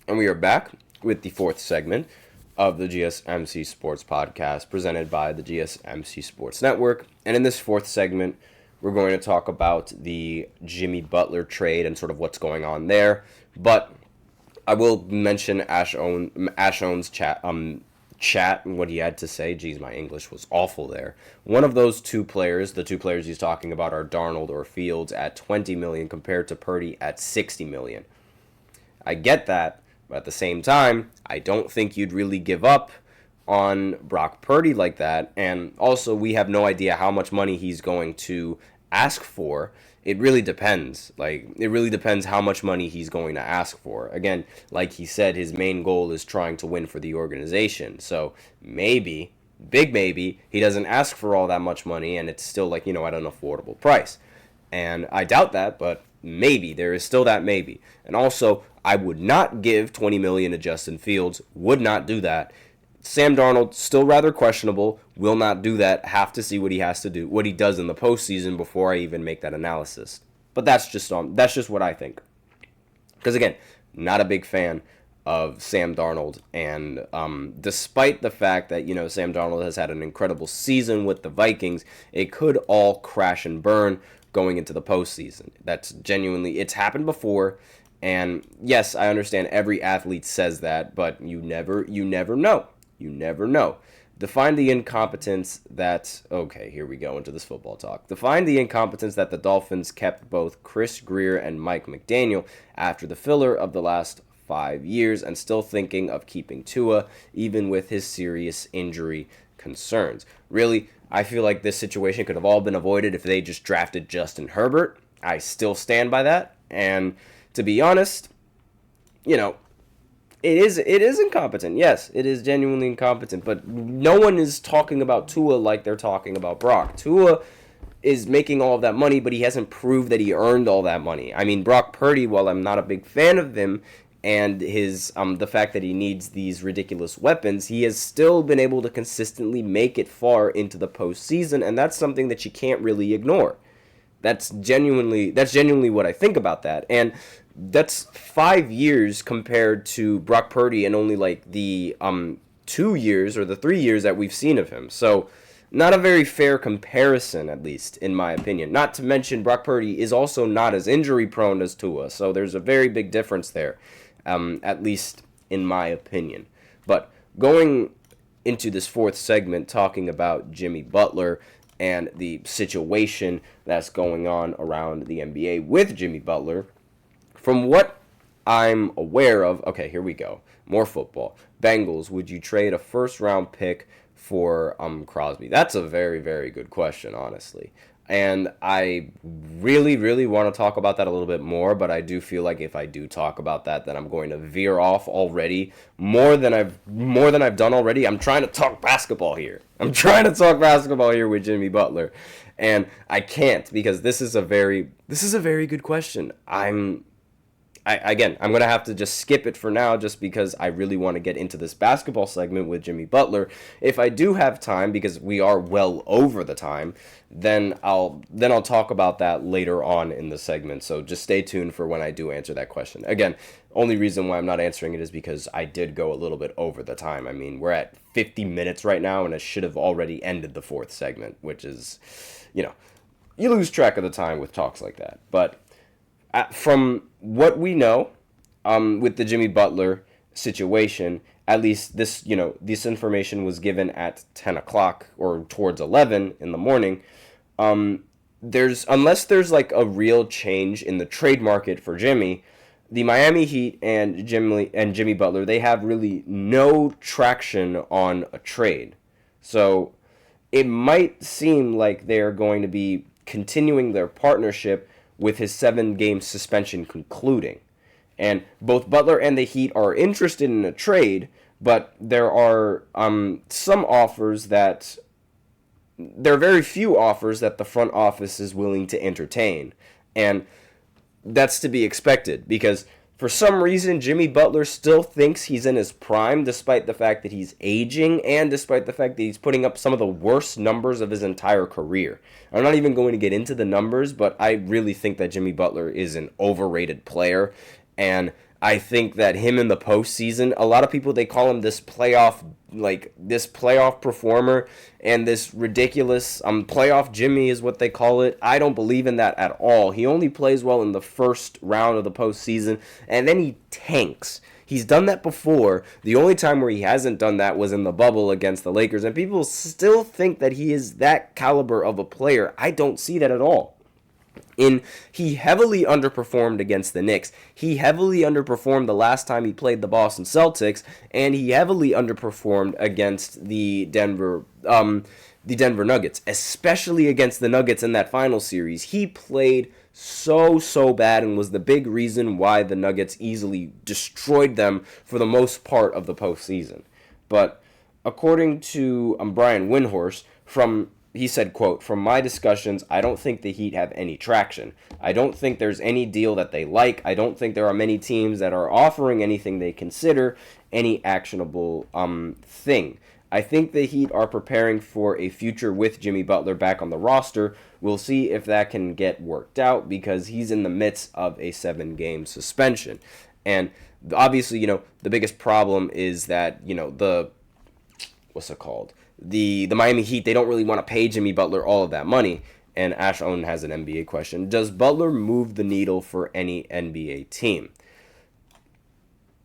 And we are back with the fourth segment of the GSMC Sports Podcast presented by the GSMC Sports Network. And in this fourth segment, we're going to talk about the Jimmy Butler trade and sort of what's going on there. But I will mention Ashon's chat and what he had to say. Geez, my English was awful there. One of those two players, the two players he's talking about, are Darnold or Fields at $20 million compared to Purdy at $60 million. I get that, but at the same time, I don't think you'd really give up on Brock Purdy like that. And also, we have no idea how much money he's going to ask for. It really depends. It really depends how much money he's going to ask for. Again, like he said, his main goal is trying to win for the organization. So maybe, big maybe, he doesn't ask for all that much money and it's still at an affordable price. And I doubt that, but maybe. There is still that maybe. And also, I would not give $20 million to Justin Fields. Would not do that. Sam Darnold, still rather questionable, will not do that. Have to see what he has to do, what he does in the postseason before I even make that analysis. But that's just what I think. Because again, not a big fan of Sam Darnold, and despite the fact that Sam Darnold has had an incredible season with the Vikings, it could all crash and burn going into the postseason. That's genuinely, it's happened before. And yes, I understand every athlete says that, but you never know. You never know. Define the incompetence that... Okay, here we go into this football talk. Define the incompetence that the Dolphins kept both Chris Greer and Mike McDaniel after the filler of the last 5 years and still thinking of keeping Tua, even with his serious injury concerns. Really, I feel like this situation could have all been avoided if they just drafted Justin Herbert. I still stand by that. And to be honest, it is incompetent. Yes, it is genuinely incompetent. But no one is talking about Tua like they're talking about Brock. Tua is making all of that money, but he hasn't proved that he earned all that money. I mean, Brock Purdy, while I'm not a big fan of him and his the fact that he needs these ridiculous weapons, he has still been able to consistently make it far into the postseason, and that's something that you can't really ignore. That's genuinely what I think about that. And that's 5 years compared to Brock Purdy and only the 2 years or the 3 years that we've seen of him. So not a very fair comparison, at least in my opinion. Not to mention Brock Purdy is also not as injury prone as Tua. So there's a very big difference there, at least in my opinion. But going into this fourth segment talking about Jimmy Butler and the situation that's going on around the NBA with Jimmy Butler, from what I'm aware of, okay, here we go. More football. Bengals, would you trade a first-round pick for Crosby? That's a very, very good question, honestly. And I really, really want to talk about that a little bit more, but I do feel like if I do talk about that, then I'm going to veer off already more than I've done already. I'm trying to talk basketball here. with Jimmy Butler, and I can't because this is a very good question. I'm going to have to just skip it for now just because I really want to get into this basketball segment with Jimmy Butler. If I do have time, because we are well over the time, then I'll talk about that later on in the segment. So just stay tuned for when I do answer that question. Again, only reason why I'm not answering it is because I did go a little bit over the time. I mean, we're at 50 minutes right now, and I should have already ended the fourth segment, which is, you lose track of the time with talks like that. But from what we know, with the Jimmy Butler situation, at least this information was given at 10 o'clock or towards 11 in the morning. Unless there's a real change in the trade market for Jimmy, the Miami Heat and Jimmy Butler, they have really no traction on a trade. So it might seem like they're going to be continuing their partnership with his 7-game suspension concluding. And both Butler and the Heat are interested in a trade, but there are some offers that... There are very few offers that the front office is willing to entertain. And that's to be expected, because for some reason, Jimmy Butler still thinks he's in his prime, despite the fact that he's aging, and despite the fact that he's putting up some of the worst numbers of his entire career. I'm not even going to get into the numbers, but I really think that Jimmy Butler is an overrated player, and I think that him in the postseason, a lot of people, they call him this playoff performer and this ridiculous playoff Jimmy is what they call it. I don't believe in that at all. He only plays well in the first round of the postseason, and then he tanks. He's done that before. The only time where he hasn't done that was in the bubble against the Lakers, and people still think that he is that caliber of a player. I don't see that at all. He heavily underperformed against the Knicks. He heavily underperformed the last time he played the Boston Celtics, and he heavily underperformed against the Denver Nuggets, especially against the Nuggets in that final series. He played so bad and was the big reason why the Nuggets easily destroyed them for the most part of the postseason. But according to Brian Windhorst, he said, quote, "From my discussions, I don't think the Heat have any traction. I don't think there's any deal that they like. I don't think there are many teams that are offering anything they consider any actionable thing. I think the Heat are preparing for a future with Jimmy Butler back on the roster. We'll see if that can get worked out because he's in the midst of a 7-game suspension." And obviously, the biggest problem is that, the Miami Heat, they don't really want to pay Jimmy Butler all of that money. And Ash Owen has an NBA question. Does Butler move the needle for any NBA team?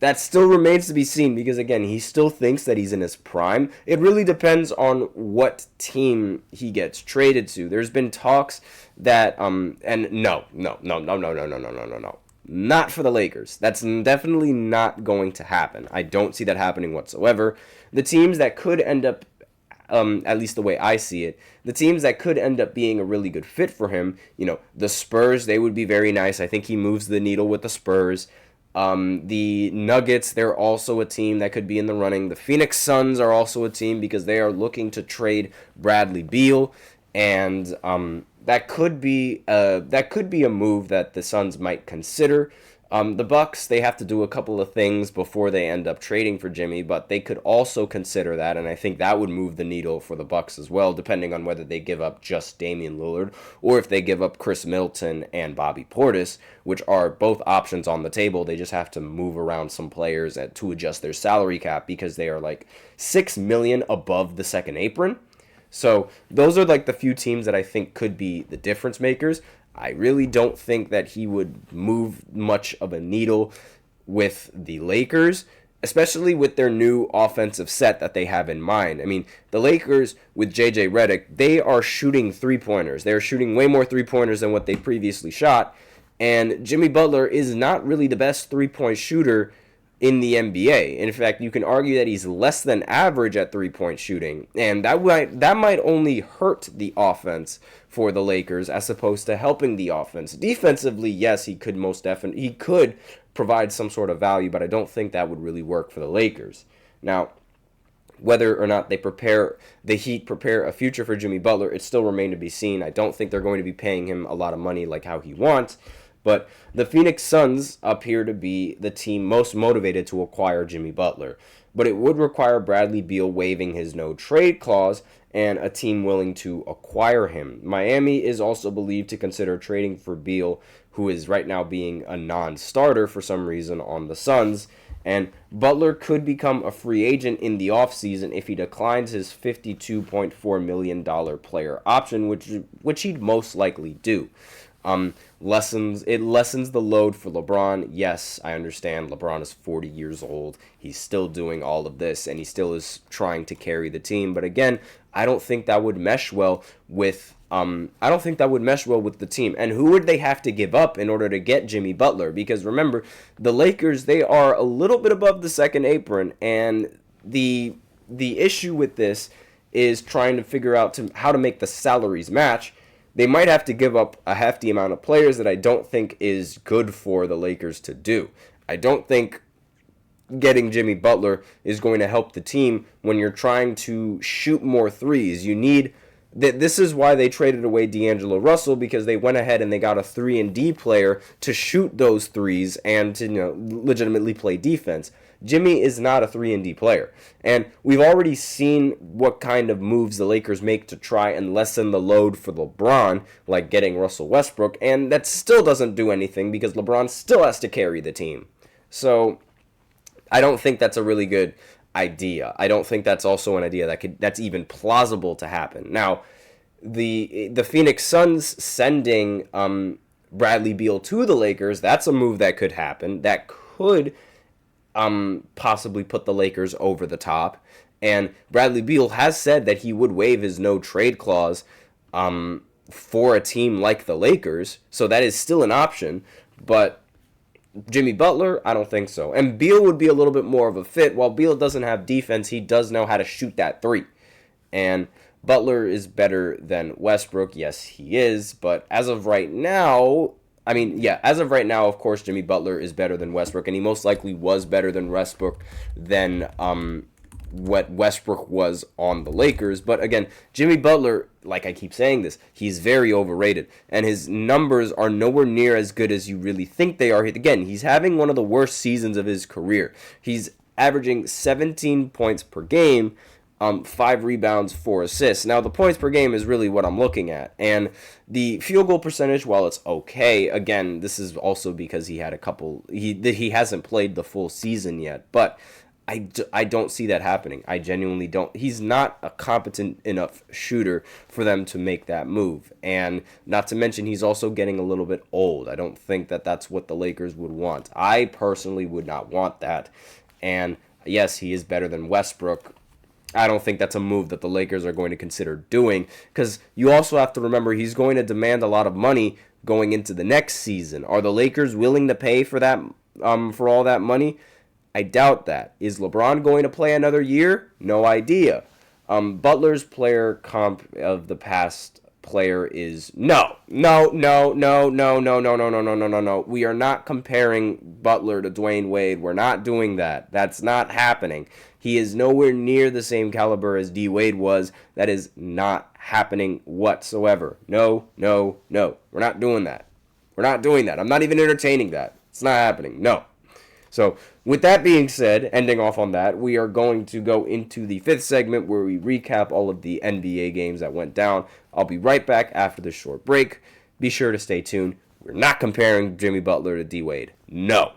That still remains to be seen because, again, he still thinks that he's in his prime. It really depends on what team he gets traded to. There's been talks that, and no. Not for the Lakers. That's definitely not going to happen. I don't see that happening whatsoever. The teams that could end up, at least the way I see it, the teams that could end up being a really good fit for him, the Spurs, they would be very nice. I think he moves the needle with the Spurs. The Nuggets, they're also a team that could be in the running. The Phoenix Suns are also a team because they are looking to trade Bradley Beal, and that could be a move that the Suns might consider. The Bucks, they have to do a couple of things before they end up trading for Jimmy, but they could also consider that, and I think that would move the needle for the Bucks as well, depending on whether they give up just Damian Lillard or if they give up Chris Middleton and Bobby Portis, which are both options on the table. They just have to move around some players to adjust their salary cap because they are like $6 million above the second apron. So those are like the few teams that I think could be the difference makers. I really don't think that he would move much of a needle with the Lakers, especially with their new offensive set that they have in mind. I mean, the Lakers with JJ Redick, they are shooting three-pointers. They're shooting way more three-pointers than what they previously shot, and Jimmy Butler is not really the best three-point shooter in the NBA. In fact, you can argue that he's less than average at three-point shooting, and that might only hurt the offense for the Lakers as opposed to helping the offense. Defensively, yes, he could provide some sort of value, but I don't think that would really work for the Lakers. Now, whether or not the Heat prepare a future for Jimmy Butler, it still remains to be seen. I don't think they're going to be paying him a lot of money like how he wants. But the Phoenix Suns appear to be the team most motivated to acquire Jimmy Butler. But it would require Bradley Beal waiving his no-trade clause and a team willing to acquire him. Miami is also believed to consider trading for Beal, who is right now being a non-starter for some reason on the Suns. And Butler could become a free agent in the offseason if he declines his $52.4 million player option, which he'd most likely do. Lessens the load for LeBron. Yes, I understand LeBron is 40 years old. He's still doing all of this, and he still is trying to carry the team. But again, I don't think that would mesh well with the team. And who would they have to give up in order to get Jimmy Butler? Because remember, the Lakers, they are a little bit above the second apron, and the issue with this is trying to figure out how to make the salaries match. They might have to give up a hefty amount of players that I don't think is good for the Lakers to do. I don't think getting Jimmy Butler is going to help the team when you're trying to shoot more threes. This is why they traded away D'Angelo Russell, because they went ahead and they got a 3-and-D player to shoot those threes and to legitimately play defense. Jimmy is not a 3-and-D player. And we've already seen what kind of moves the Lakers make to try and lessen the load for LeBron, like getting Russell Westbrook, and that still doesn't do anything because LeBron still has to carry the team. So I don't think that's a really good idea. I don't think that's also an idea that's even plausible to happen. Now, the Phoenix Suns sending Bradley Beal to the Lakers, that's a move that could happen. That could possibly put the Lakers over the top. And Bradley Beal has said that he would waive his no trade clause for a team like the Lakers. So that is still an option. But Jimmy Butler, I don't think so. And Beal would be a little bit more of a fit. While Beal doesn't have defense, he does know how to shoot that three. And Butler is better than Westbrook. Yes, he is. But as of right now, as of right now, of course, Jimmy Butler is better than Westbrook. And he most likely was better than Westbrook than what Westbrook was on the Lakers. But again, Jimmy Butler, like I keep saying this, he's very overrated. And his numbers are nowhere near as good as you really think they are. Again, he's having one of the worst seasons of his career. He's averaging 17 points per game, 5 rebounds, 4 assists. Now, the points per game is really what I'm looking at. And the field goal percentage, while it's okay, again, this is also because he had he hasn't played the full season yet. But I don't see that happening. I genuinely don't. He's not a competent enough shooter for them to make that move. And not to mention, he's also getting a little bit old. I don't think that that's what the Lakers would want. I personally would not want that. And yes, he is better than Westbrook. I don't think that's a move that the Lakers are going to consider doing, because you also have to remember he's going to demand a lot of money going into the next season. Are the Lakers willing to pay for that, for all that money? I doubt that. Is LeBron going to play another year? No idea. Butler's player comp of the past player is no. We are not comparing Butler to Dwayne Wade. We're not doing that. That's not happening. He is nowhere near the same caliber as D. Wade was. That is not happening whatsoever. No. We're not doing that. We're not doing that. I'm not even entertaining that. It's not happening. No. So, with that being said, ending off on that, we are going to go into the 5th segment where we recap all of the NBA games that went down. I'll be right back after this short break. Be sure to stay tuned. We're not comparing Jimmy Butler to D. Wade. No.